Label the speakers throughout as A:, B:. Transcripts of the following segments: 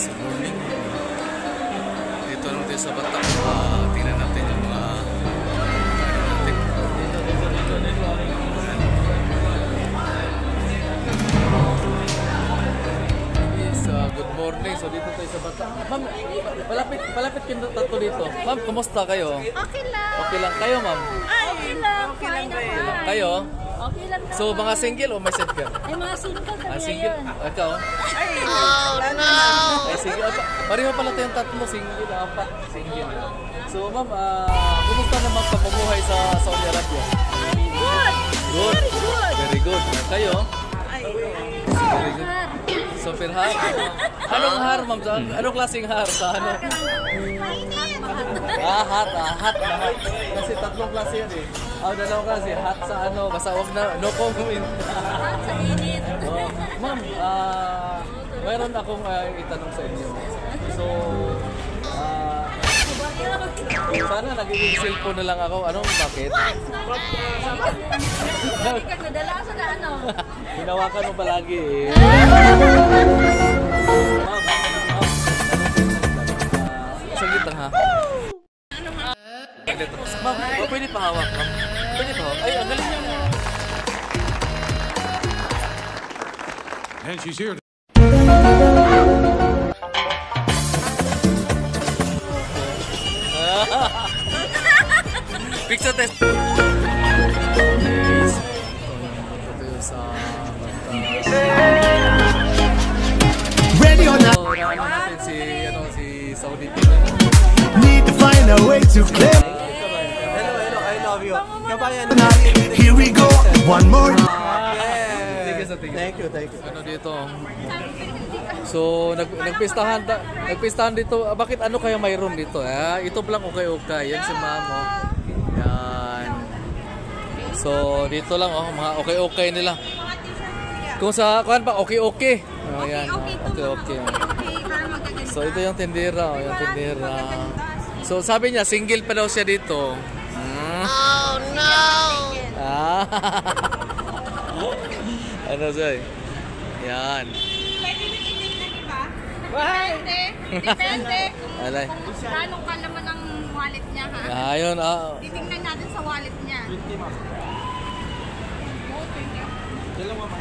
A: Pilipinas. Dito naman tayo sa Batak. Tingnan natin yung mga good morning. So dito tayo sa Batak. Ma'am, palapit kayo tatlo dito. Ma'am, kumusta kayo?
B: Okay lang.
A: Okay lang kayo, ma'am?
B: Okay lang. Fine na fine.
A: Kayo?
B: Okay lang.
A: So mga single o may set ka?
B: Ay, mga single kami
A: Single?
B: ngayon.
A: Ikaw?
B: Oh, no!
A: Ay, single. Pareho pala tayong tatlo. Single, apat. Single. So ma'am, kumusta naman pamumuhay sa Saudi Arabia?
B: Good!
A: Good?
B: Very good!
A: Very good. Kayo? Very good. Super hot? Anong har, ma'am? Anong klaseng har? Sa ano? Hot. Kasi tatlong klase yan eh. Dalawang klase. Hot sa ano? Basta huwag na, no comment.
B: Hot sa init.
A: Ma'am, mayroon akong itanong sa inyo. So, sana nagiging cellphone na lang ako. Anong bakit?
B: Hindi ka nadala sa na ano.
A: Hinawakan mo palagi eh. Ma'am, saglit lang ha. Ma'am, pwede pa hawak, ma'am. Pwede pa hawak. Ay, ang galing niyo.
C: And she's here.
A: Picture test.
D: Ready or not,
A: Natin si Saudi.
D: need to find a way to clear.
A: Hello, I love you.
D: Here we go, one more.
A: Thank you. Ano dito? So, nagpistahan dito. Bakit ano kaya mayroon dito? Ito lang okay. Yan si ma'am. Oh. Yan. So, dito lang mga okay nila. Kung sa kuan pa okay. Oh, yan. Okay. So, ito yung tindera, So, sabi niya single pa daw siya dito.
B: Oh, no!
A: Ano siya? Yan.
B: Depende kung
A: Alay.
B: anong kalaman ng wallet niya, ha?
A: Ayun.
B: Titingnan natin sa wallet niya.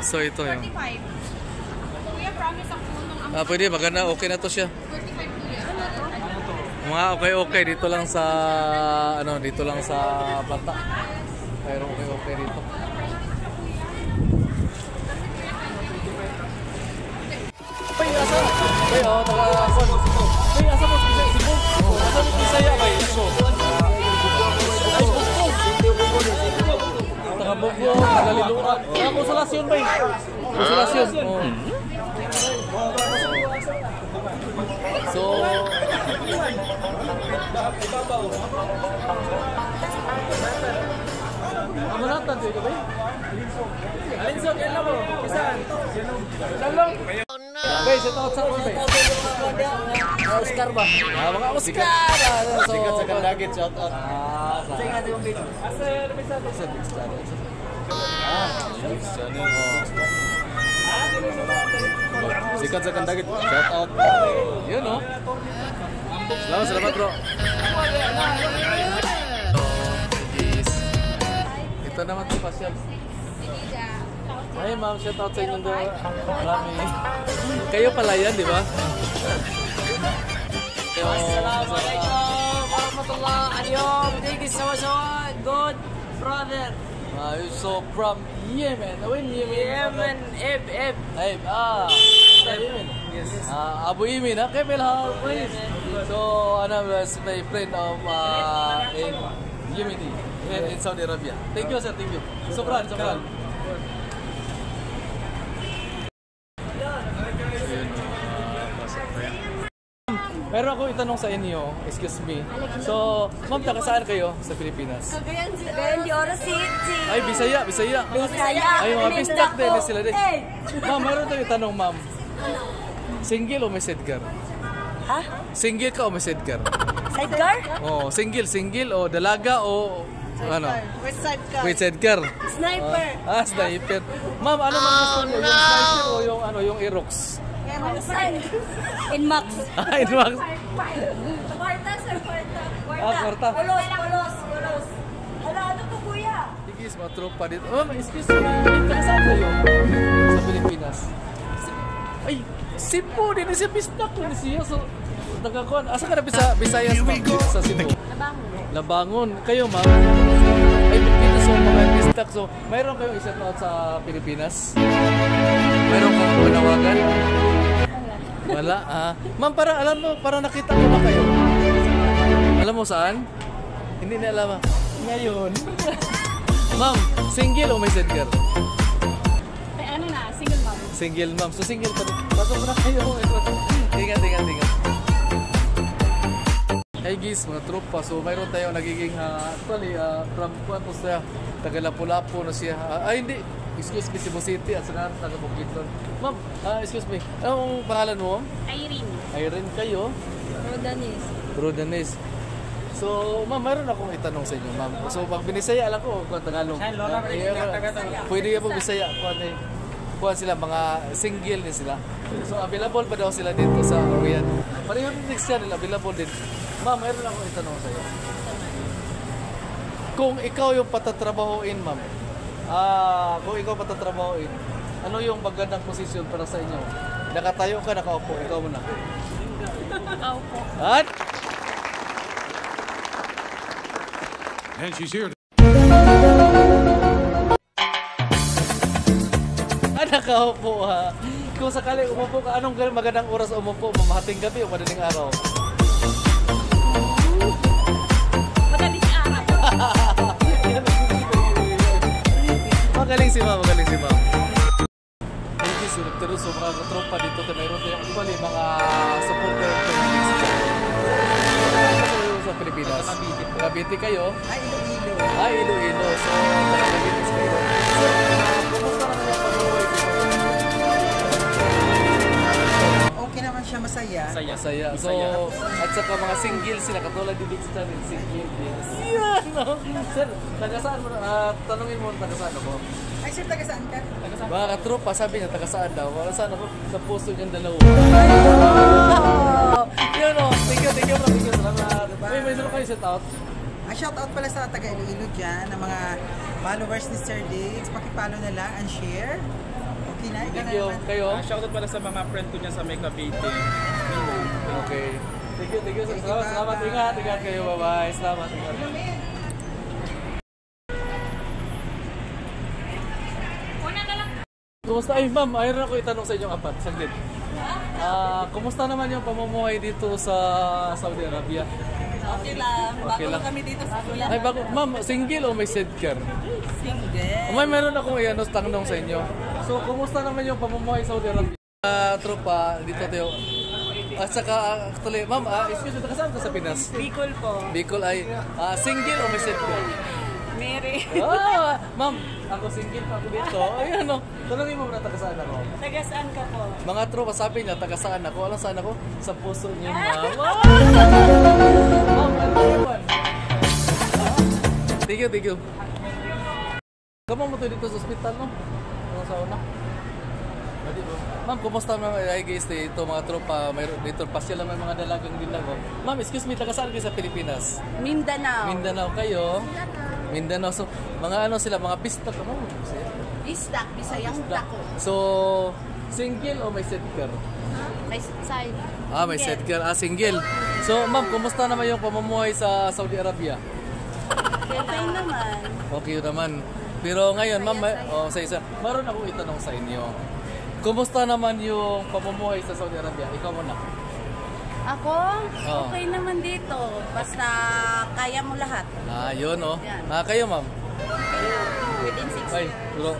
A: So, ito yun.
B: 45. Kuya, promise ang punong
A: Pwede, maganda. Okay na to siya.
B: 45 kuya.
A: Mga okay. Dito lang sa Bata. Pero okay dito. Ay, asa? Ay, taga-kon. Ay, asa mo? Cebu? Asa mo? Bisaya ba yun? Ay, Bugbo. Taga-Bugbo, Tagaliluan. Konsolasyon ba yun? Konsolasyon. So, amanatan sa'yo ka ba yun? Alinsog, yan lang mo. Isan? Shalom. Guys, ito out sa ako ba? Oscar ba? Mga Oscar! Sikat sa Kandagit, shout out. Sikat sa Kandagit. Sikat sa Kandagit, shout out. Yun o. Salamat bro. Ito naman si Pasyal. Ay ma'am, shout out sa inyong doon. Marami. Kayo pala yan, di ba?
E: Assalamualaikum warahmatullahi wabarakatuh. Thank you so much, good brother.
A: So from Yemen. When
E: Yemen, Ib.
A: Yemen. Yes. Abu Yemen, okay, well, please. So, was my friend of in Yemen, in Saudi Arabia. Thank you, sir. Thank you. Sobran. Meron ako itanong sa inyo, excuse me. So, ma'am, taga saan kayo sa Pilipinas?
B: Cagayan de Oro City.
A: Ay, Bisaya. Ay, mga bistak din sila din. Ma'am, meron tayong tanong, ma'am. Single o may sidecar?
B: Ha?
A: Single ka o may sidecar?
B: Sidecar?
A: Oh, single o dalaga o ano? With sidecar.
B: Sniper.
A: Sniper. Ma'am, ano man gusto niyo? Yung sniper o yung Aerox?
B: In Max.
A: Ay, Max.
B: Kwarta, sir, kwarta.
A: Kwarta.
B: Pulos. Hala, ano to, kuya?
A: Tigis, mga tropa dito. Excuse me. Saan kayo? Sa Pilipinas. Ay, Cebu. Din siya bisnak ko siya. So, nagkakuan. Asa ka na Visayas, ma'am? Dito sa Cebu. Labangon. Kayo, ma'am? Ay, Pilipinas. So, mga bisnak. So, mayroon kayo i-shout out sa Pilipinas? Mayroon kang panawagan? Wala, ma'am, para alam mo, para nakita ko na kayo. Alam mo saan? Hindi na alam. Ngayon. Ma'am, single o may set girl?
B: Ano na, single mom.
A: Single, ma'am. So, single pa rin. Pasok na kayo. Tingat. Hey guys, mga tropa. So, mayroon tayo nagiging, actually, from Kuan po siya. Taga-Lapu-Lapu na siya. Ay, hindi. Excuse me, Cebu City at saka taga-Bukidnon. Ma'am, excuse me. Anong pangalan mo? Irene kayo? Rodanes. So, ma'am, mayroon akong itanong sa inyo, ma'am. So, pag binisaya, alam ko, kung Tagalog. Pwede yung pag bisaya. Kuha sila, mga single din sila. So, available ba daw sila dito sa Oriyan? Pareho din next channel, available din. Ma'am, mayroon akong itanong sa iyo. Kung ikaw yung patatrabahoin, ma'am, kung ikaw patatrabahoin, ano yung magandang posisyon para sa inyo? Nakatayo ka, nakaupo, ikaw muna.
B: Nakaupo.
A: At?
C: And she's here.
A: Nakaupo ha. Kung sakali umupo ka, anong magandang oras umupo? Mamahating gabi o madaling araw?
B: Magaling si Ara.
A: Magaling si ma'am. Thank you, so nagturo sa mga katropa dito. Mayroon tayong actually mga supporter sa Pilipinas. Cavite kayo? Ay, Iloilo. So, Cavite kayo. So, kumusta naman yung pag-uwi?
F: Okay naman siya, masaya.
A: Masaya. So, at saka mga single sila, katulad din dito sa amin, single din. Yan, no? Sir, taga-saan mo, tanungin mo, taga-saan ako?
F: Ay, sir, taga saan ka?
A: Mga katropa, sabi niya, taga-saan daw. Wala saan ako, sa puso niyang dalawa. Yan, no? Thank you, bro. Thank you, salamat. May sino kayo set out?
F: Shout out pala sa taga Iloilo dyan, ng mga followers ni Sir Diggs. Pakipalo na lang and share. Okay na, ikaw
A: Thank
F: na
A: you.
F: naman.
A: Kayo?
G: Shoutout pala sa mga friend ko niya sa May Cavite.
A: Okay. Thank you. Salamat. Ingat kayo. Bye-bye. Salamat. Ingat. Kumusta? Ay, ma'am, ayun ako itanong sa inyong apat. Saglit. Kumusta naman yung pamumuhay dito sa Saudi Arabia?
B: Okay lang.
A: Okay lang.
B: Kami dito sa kuya.
A: Ay, bago. Ma'am, single o may sidecar?
B: Single.
A: Meron akong tanong sa inyo. So, kumusta naman yung pamumuhay sa Saudi Arabia? Tropa, dito tayo. At saka, actually, ma'am, excuse me, saan ka sa Pinas?
B: Bicol po.
A: Bicol ay single o may sidecar?
B: Mary.
A: Ma'am, ako single pa ako dito. Ayan, no. Tanongin mo muna, taga saan ako?
B: Taga saan ka po?
A: Mga tropa, sabi niya, taga saan ako? Alam saan ako? Sa puso niyo, ma'am. Ma'am, ano naman? Thank you. Kamang mo to dito sa hospital, no? Ano sa una? Ma'am, kumusta naman? Ay guys, ito mga tropa, mayroon dito pasyal lang may mga dalagang din ako. Ma'am, excuse me, taga saan kayo sa Pilipinas?
B: Mindanao.
A: Kayo? Mindanao. So, mga sila, mga pista ka mo?
B: Istak, Bisayang Dako.
A: So, single o may sidecar?
B: May side.
A: May sidecar. Single. So, ma'am, kumusta naman yung pamumuhay sa Saudi Arabia?
B: Okay naman.
A: Okay naman. Pero ngayon, ma'am, sa isa, meron akong itanong sa inyo. Kumusta naman yung pamumuhay sa Saudi Arabia? Ikaw muna.
B: Ako, okay naman dito. Basta kaya mo lahat.
A: Yun, oh.
B: Yan.
A: Kayo, ma'am?
B: Within 6
A: Ay,
B: years.
A: bro.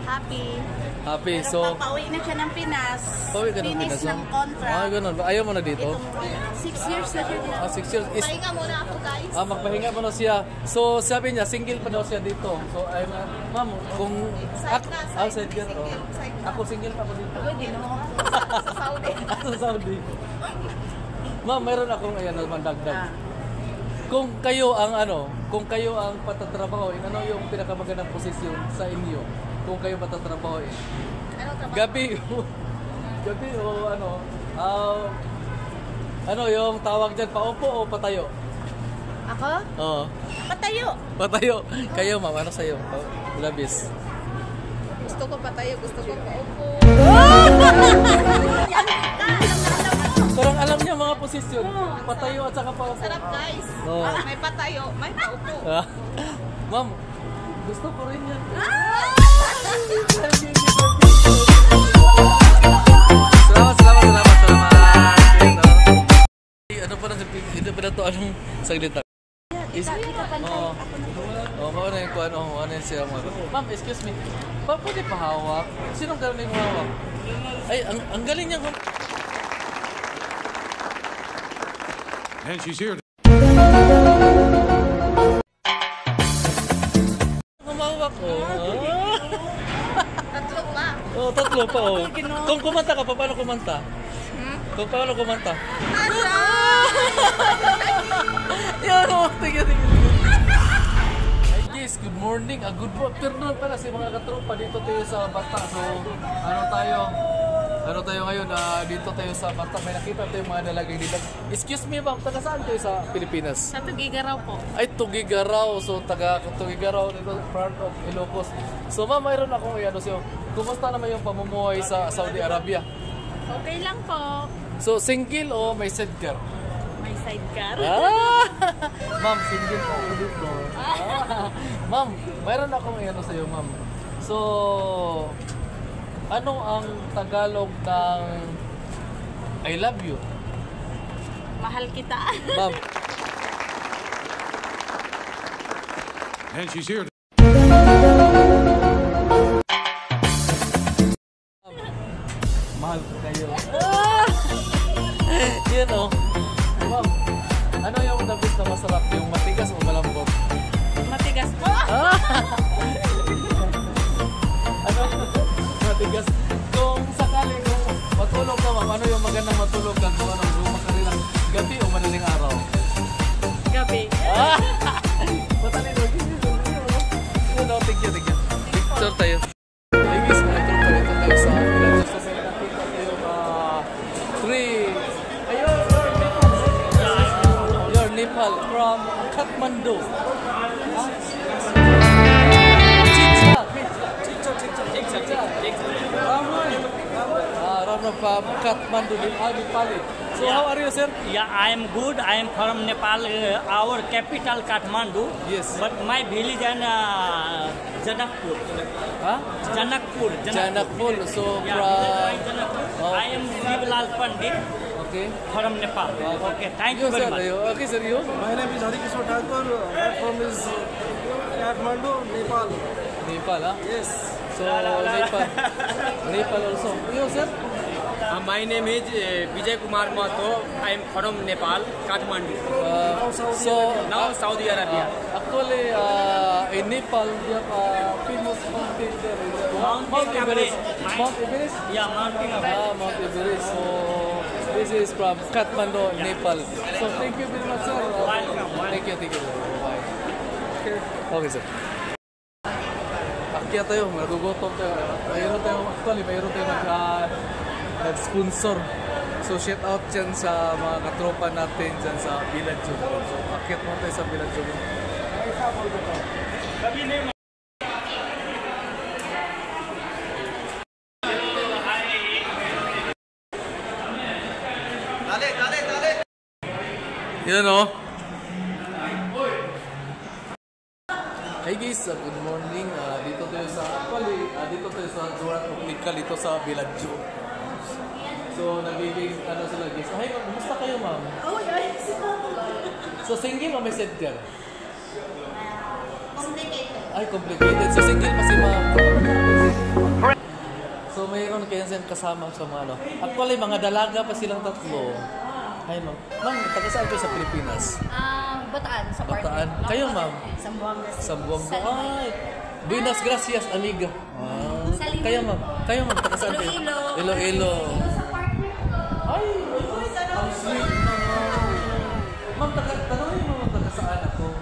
B: Happy.
A: Happy.
B: Pero
A: So,
B: papauwi na siya ng Pinas.
A: pauwi ka ng
B: Finish
A: Pinas,
B: ng contract.
A: ganun. Ayaw mo na dito?
B: 6 years na siya dito.
A: 6 years.
B: Pahinga muna ako, guys.
A: Magpahinga mo na siya. So, sabi niya, single pa daw siya dito. So, ma'am, kung... Outside ka? Ako single pa ako dito.
B: Pwede naman sa Saudi.
A: Sa Saudi. Ma'am, meron akong naman dagdag. Kung kayo ang patatrabahoin, ano yung pinakamagandang posisyon sa inyo? Kung kayo patatrabahoin.
B: Ano trabaho?
A: Gabi. Gabi o ano? Ano yung tawag dyan? Paupo o patayo?
B: Ako?
A: Oo.
B: Patayo.
A: Patayo. Kayo, ma'am. Ano sa'yo? Labis.
B: Gusto ko patayo, gusto ko paupo.
A: Parang alam niya mga posisyon. Patayo at saka paupo.
B: Sarap guys.
A: Oo.
B: May patayo, may paupo.
A: Ma'am, gusto ko rin yan. Salamat. Ano pa na to? Anong saglita? Ano yung kuhan? Ano yung siya mo? Ma'am, excuse me. Pwede pa hawak? Sinong galing mo hawak? Ay, ang galing niya.
C: And she's here.
A: Humawak ko.
B: Tatlo pa.
A: Oo, tatlo pa. Kung kumanta ka, paano kumanta? Kung paano kumanta? Yan o, tingnan. Hi guys, good morning. Good afternoon pala si mga katropa. Dito tayo sa Bata. So, ano tayo ngayon? Dito tayo sa Bata. May nakita tayo mga nalagay dito. Excuse me ma'am, taga saan kayo sa Pilipinas?
B: Sa Tugigaraw po.
A: Ay, Tugigaraw. So, taga Tugigaraw dito, part of Ilocos. So, ma'am, mayroon akong ano sa'yo. Kumusta naman yung pamumuhay sa Saudi Arabia?
B: Okay lang po.
A: So, single o may sidecar?
B: May sidecar.
A: Ma'am, single po ako dito. Ma'am, mayroon akong ano sa'yo, ma'am. So, ano ang Tagalog ng I love you?
B: Mahal kita.
A: Ma'am,
C: And she's here.
A: mahal ko kayo. Yan o. Ma'am, ano yung dabis na masarap? Yung matigas o malambot?
B: Matigas po.
A: Ano? Matigas. Kung sakali, kung matulog ka ma'am, ano yung magandang matulog ka? Kung anong lumakarinang gabi o madaling araw?
B: Gabi.
A: Matalino. Yun o, thank you. Picture tayo. Hey guys, mga tropa, dito tayo sa Pilar. So, may nakita tayo Your Nepal from Kathmandu. Ram from Kathmandu, Nepali. So how are you, sir?
H: Yeah, I am good. I am from Nepal, our capital Kathmandu.
A: Yes.
H: But my village in Janakpur.
A: Huh?
H: Janakpur.
A: Janakpur. So
H: Yeah,
A: from...
H: Janakpur. I am Sivalal Pandit
A: Okay.
H: from Nepal. Okay, thank you
A: You,
H: very
A: sir.
H: much.
A: Okay, sir. You?
I: My name is Hari Kishore Thakur. I'm from Kathmandu, Nepal.
A: Nepal, huh?
I: Yes.
A: So Nepal also. You, sir?
E: My name is Vijay Kumar Mato. I am from Nepal, Kathmandu.
A: So
E: Now Saudi Arabia.
A: actually, in Nepal, we have a famous mountain there. Mount Everest.
H: Everest.
A: Mount Everest?
H: Yeah, Mountain Everest.
A: Mount Everest. So this is from Kathmandu, Nepal. So thank you very much, sir. Thank you. Bye. Okay, sir. Akyat tayo, nagugutom tayo. Mayroon tayo nag-sponsor. So shout out dyan sa mga katropa natin dyan sa Village. So akyat mo tayo sa Village. Yan o. Hey guys, good morning. Dito tayo sa Zorat Optical dito sa Villaggio. So nagiging sila guys. Hi, kumusta kayo ma'am?
B: Oh, yes.
A: So single o may sidecar?
B: Complicated.
A: Ay, complicated. So single pa si ma'am. So mayroon kayo siyang kasama sa mga ano. Actually, mga dalaga pa silang tatlo. Hi ma'am. Ma'am, taga saan kayo sa Pilipinas?
B: Bataan. Sa
A: Bataan. Kayo ma'am?
B: Sambuanga.
A: Sambuanga. Ay, Buenas Gracias, amiga.
B: Salino.
A: Kayo ma'am, taga saan kayo? Iloilo. Ay, ang sweet naman. Ma'am, tanongin mo taga saan ako?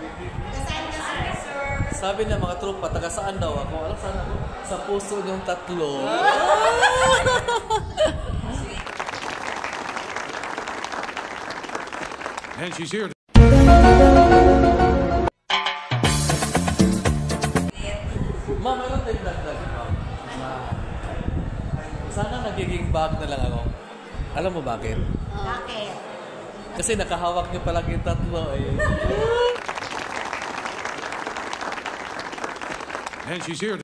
A: Sabi na mga tropa, taga saan daw ako? Alam saan ako? Sa puso niyong tatlo.
C: And she's here.
A: Ma'am, meron tayong dagdag, ma'am. Sana nagiging bag na lang ako. Alam mo bakit?
B: Bakit?
A: Kasi nakahawak niyo palagi yung tatlo eh.
C: And she's here.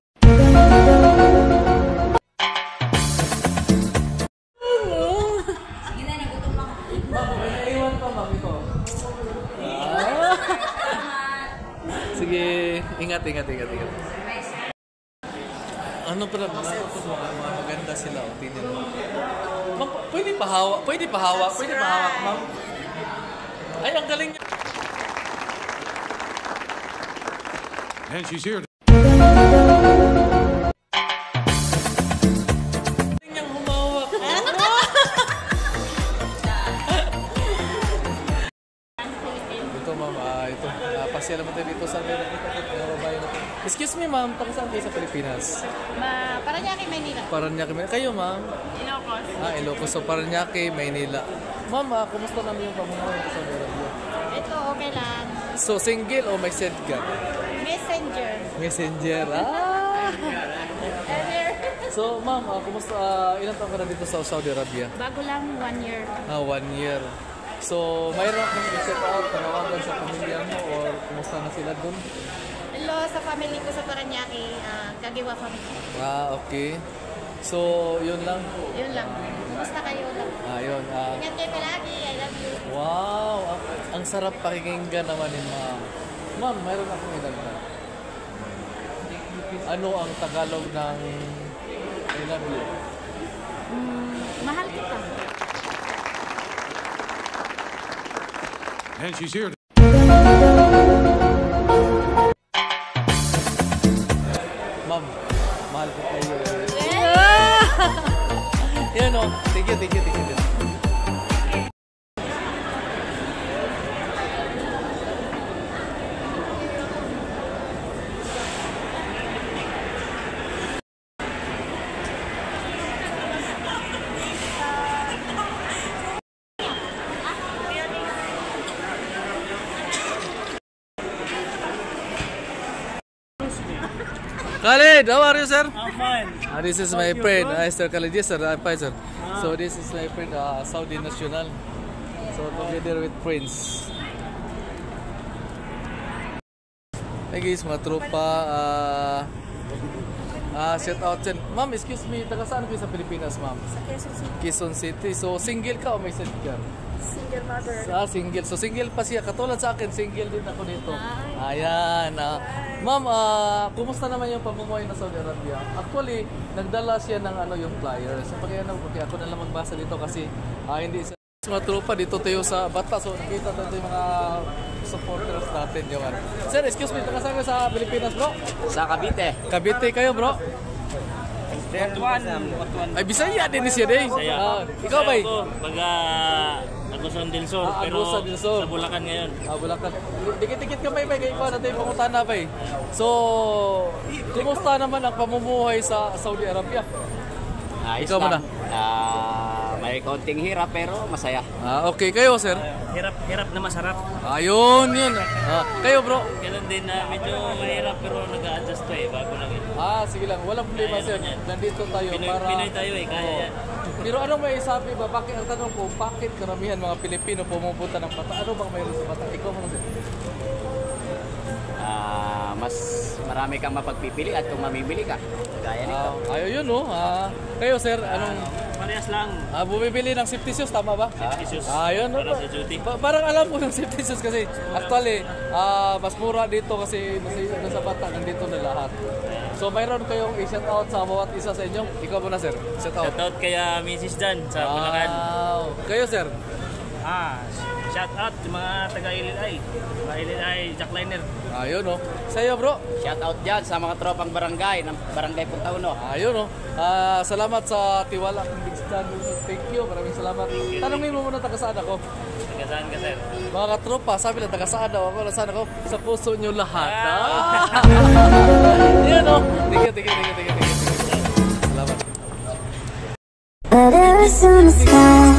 B: Sige na, nagutom ako.
A: Ma'am, may naiwan pa, ma'am, ito. Sige, ingat. Ano pala, mga maganda sila, o, tingnan mo. Ma'am, pwede pa hawak, ma'am. Ay, ang galing niya.
C: And she's here.
A: Galing niyang humawak. Ito, ma'am, ito. Pasya naman tayo dito sa Excuse me, ma'am, taga saan kayo sa Pilipinas?
B: Paranaque, Maynila.
A: Paranaque, Maynila. Kayo, ma'am?
B: Ilocos.
A: Ilocos. So, Paranaque, Maynila. Ma'am, kumusta naman yung pamumuhay sa Saudi Arabia?
B: Ito, okay lang.
A: So, single o may set ka?
B: Messenger.
A: Messenger. So, ma'am, kumusta? Ilan taon ka na dito sa Saudi Arabia?
B: Bago lang, 1 year.
A: 1 year. So, mayroon kang i-check out, tanawagan sa pamilya mo or kumusta na sila doon?
B: Hello sa family ko sa Paranaque, Kagiwa family.
A: Okay. So, yun lang.
B: Yun lang. Kumusta kayo lang?
A: Yun.
B: Ingat kayo palagi. I love you.
A: Wow! Ang sarap pakinggan naman ni ma'am. Ma'am, mayroon akong idagdag. Ano ang Tagalog ng I love you?
B: Mahal kita.
C: And she's here.
A: Ma'am, mahal ko kayo. Yan o. Thank you. Khalid, how are you, sir?
H: I'm fine.
A: This is my friend, Sir Khalid. Yes, sir, I'm fine, sir. So this is my friend, Saudi National. So together with friends. Hey guys, mga tropa. Shout out dyan. Ma'am, excuse me, taga saan kayo sa Pilipinas, ma'am?
B: Sa Quezon City.
A: Quezon City. So single ka o may set ka?
B: Single mother.
A: Single. So single pa siya. Katulad sa akin, single din ako dito. Ayan. Ma'am, kumusta naman yung pamumuhay na Saudi Arabia? Actually, nagdala siya ng yung flyers. So pag okay, ako na lang magbasa dito kasi hindi siya. Mga tropa dito tayo sa Bata. So nakita tayo yung mga supporters natin. Yung, Sir, excuse me, taga saan ka sa Pilipinas, bro?
E: Sa Cavite.
A: Cavite kayo, bro? Ay, Bisaya din siya, day. Ikaw ba?
H: Agusan del Sur, pero
A: Agusan del Sur.
H: sa Bulacan ngayon.
A: Bulacan. Dikit-dikit ka may ikaw natin pangutan na ba. So, kumusta naman ang pamumuhay sa Saudi Arabia? Ikaw muna.
E: May konting hirap pero masaya.
A: Okay. Kayo, sir?
H: Hirap na masarap.
A: Ayun, yun. Kayo, bro?
H: Ganun din na medyo mahirap pero nag-a-adjust to bago lang yun.
A: Sige lang. Walang problema, sir. Nandito tayo para...
H: Pinoy tayo kaya yan.
A: Pero ano may sabi ba? Bakit ang tanong ko, bakit karamihan mga Pilipino pumupunta ng Bata? Ano bang mayroon sa Bata? Ikaw mo, sir?
E: Mas marami kang mapagpipili at kung mamimili ka. Gaya nito.
A: Ayun, no? Kayo, sir, anong...
H: Parehas lang.
A: Bumibili ng safety shoes, tama ba?
H: Safety shoes.
A: Ayun, no?
H: Para sa duty.
A: Parang alam ko ng safety shoes kasi actually, mas mura dito kasi sa Bata, nandito na lahat. So, mayroon kayong i-shout out sa bawat isa sa inyo. Ikaw muna, sir. Shout out.
H: Shout out kaya Mrs. Dan sa Bulacan.
A: Kayo, sir?
H: Shout out sa mga taga-Ililay. Mga Ililay jackliner.
A: Ayun, no? Sa'yo, bro?
E: Shout out dyan sa mga tropang barangay ng Barangay Puntauno.
A: Ayun, no? Salamat sa tiwala ng Big Stan. Thank you. Maraming salamat. Tanungin mo muna taga-saan ako.
H: Taga-saan ka, sir?
A: Mga katropa, sabi lang taga-saan daw ako. Nasaan ako? Sa puso nyo lahat. Yan, no? Thank you. Salamat.
J: But there is some sky,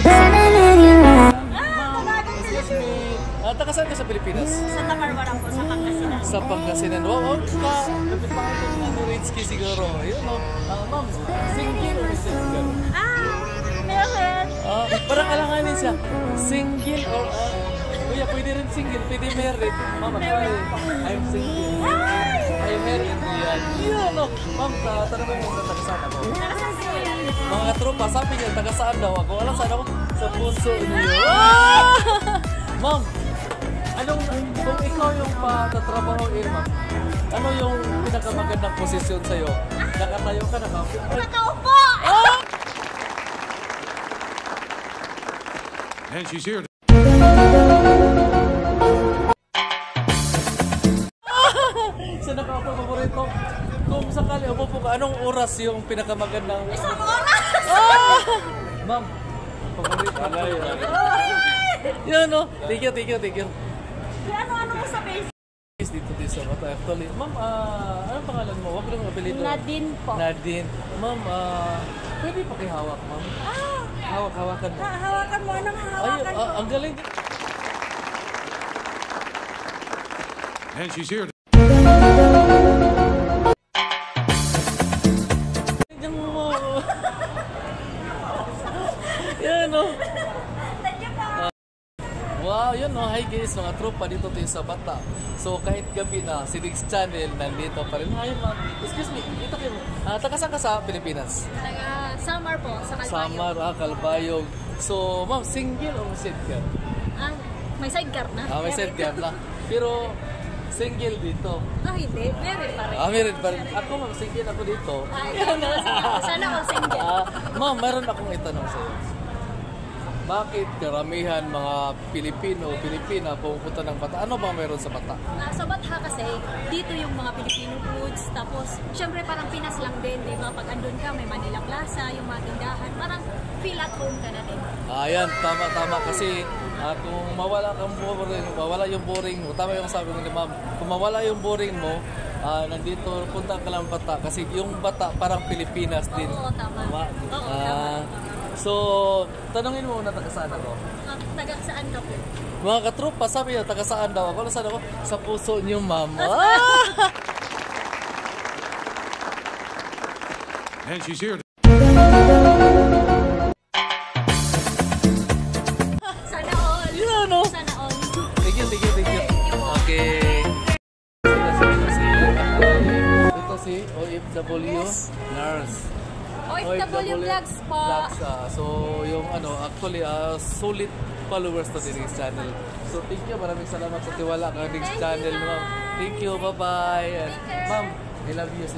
J: burning in your
A: Taga saan ka sa Pilipinas?
B: Sa Tamarwarang po, sa Pangasinan.
A: Sa Pangasinan. Wow, kapit pa ito ng Ritsky siguro. Yun, no? Ma'am, single or single?
B: Meron.
A: Parang alanganin siya. Single or... Kuya, pwede rin single, pwede married. Mama, I'm single. I'm married. Yan, no? Ma'am, tanong mo na taga saan ako? Mga tropa, sabi niya, taga saan daw ako? Alam saan ako? Sa puso niyo. Ma'am, kung ikaw yung patatrabahoin, ma'am, ano yung pinakamagandang posisyon sa'yo? Nakatayo ka,
B: Nakaupo!
C: And she's here.
A: Sa nakaupo, paborito. Kung sakali umupo ka, anong oras yung pinakamagandang...
B: Isang oras!
A: Ma'am, paborito. Yan, no? Thank you.
B: Ano mo sa Facebook?
A: Dito sa mata. Actually, ma'am, anong pangalan mo? Huwag lang apelido.
B: Nadine po.
A: Nadine. Ma'am, pwede pakihawak, ma'am. Hawak-hawakan mo.
B: Hawakan mo. Anong hawakan
A: Ay, ang galing.
C: And she's here.
A: Yan, no?
B: Thank you po.
A: Wow, yun, no? Hi guys, mga tropa dito tayo sa Bata. So kahit gabi na, si Diggs Channel nandito pa rin. Hi ma'am, excuse me, dito kayo. Taga saan ka sa Pilipinas?
B: Taga Samar po, sa Calbayog.
A: Samar, Calbayog. So ma'am, single o sidecar?
B: May sidecar na.
A: May sidecar na. Pero single dito.
B: Hindi. Married pa rin.
A: Married pa rin. Ako ma'am, single ako dito.
B: Sana all single.
A: Ma'am, meron akong itanong sa'yo. Bakit karamihan mga Pilipina pupunta ng Bata? Ano bang meron sa Bata?
B: Sa Bata kasi, dito yung mga Filipino foods. Tapos, syempre parang Pinas lang din, di ba? Pag andun ka, may Manila Plaza, yung mga tindahan. Parang feel at home ka na din.
A: Ayan, tama. Kasi kung mawala yung boring mo, tama yung sabi ko ni ma'am, kung mawala yung boring mo, nandito, punta ka lang Bata. Kasi yung Bata parang Pilipinas din.
B: Oo, tama. Tama.
A: So, tanongin mo muna taga saan ako?
B: Taga saan ka po?
A: Mga katropa, sabi niya, taga saan daw ako? Saan ako? Sa puso niyo, ma'am.
C: And she's here.
B: Sana all.
A: Yan, no?
B: Sana all.
A: Thank you. Okay. Ito si OFW nurse.
B: OFW Vlogs po.
A: So, yung actually, solid followers to Diggs Channel. So, thank you. Maraming salamat sa tiwala ka Diggs Channel, ma'am. Thank you. Bye-bye. Ma'am, I love you.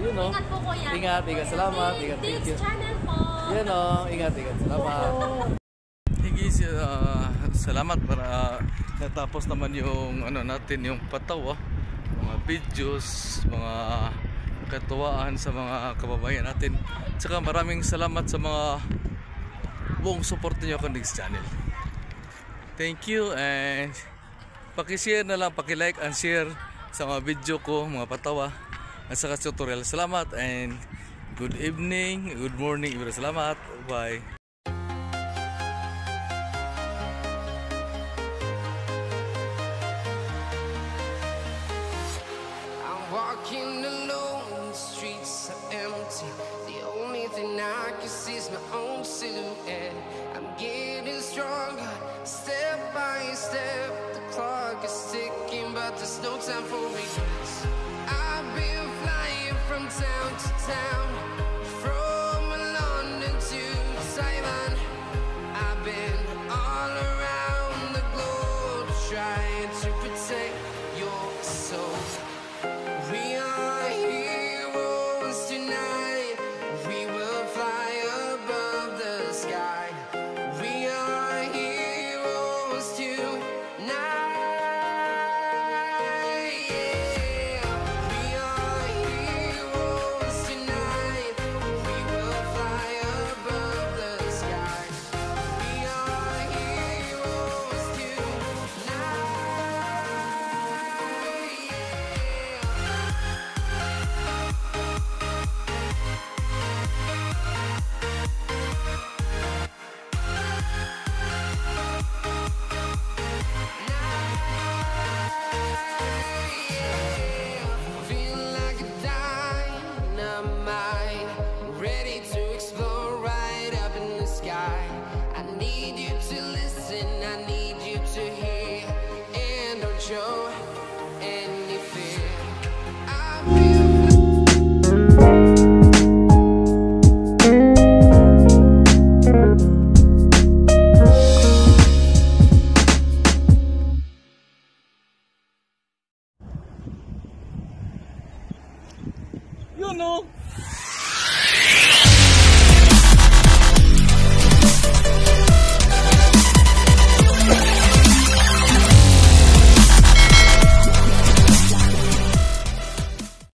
A: You know.
B: Ingat po, kuya.
A: Ingat. Salamat. Thank you.
B: Diggs Channel po.
A: Yan o. Ingat. Salamat. Guys, salamat para natapos naman yung natin yung patawa, mga videos, mga katuwaan sa mga kababayan natin. Tsaka maraming salamat sa mga buong support niyo kung Diggs Channel. Thank you, and paki-share na lang, paki-like and share sa mga video ko, mga patawa at saka tutorial. Salamat and good evening, good morning, salamat. Bye.
J: Walking alone, the streets are empty. The only thing I can see is my own silhouette. I'm getting stronger, step by step. The clock is ticking, but there's no time for regrets. I've been flying from town to town, from London to Taiwan. I've been all around the globe, trying to protect your soul. We are heroes tonight. We will fly above the sky. We are heroes tonight. Yeah. We are heroes tonight.
G: Yun, no?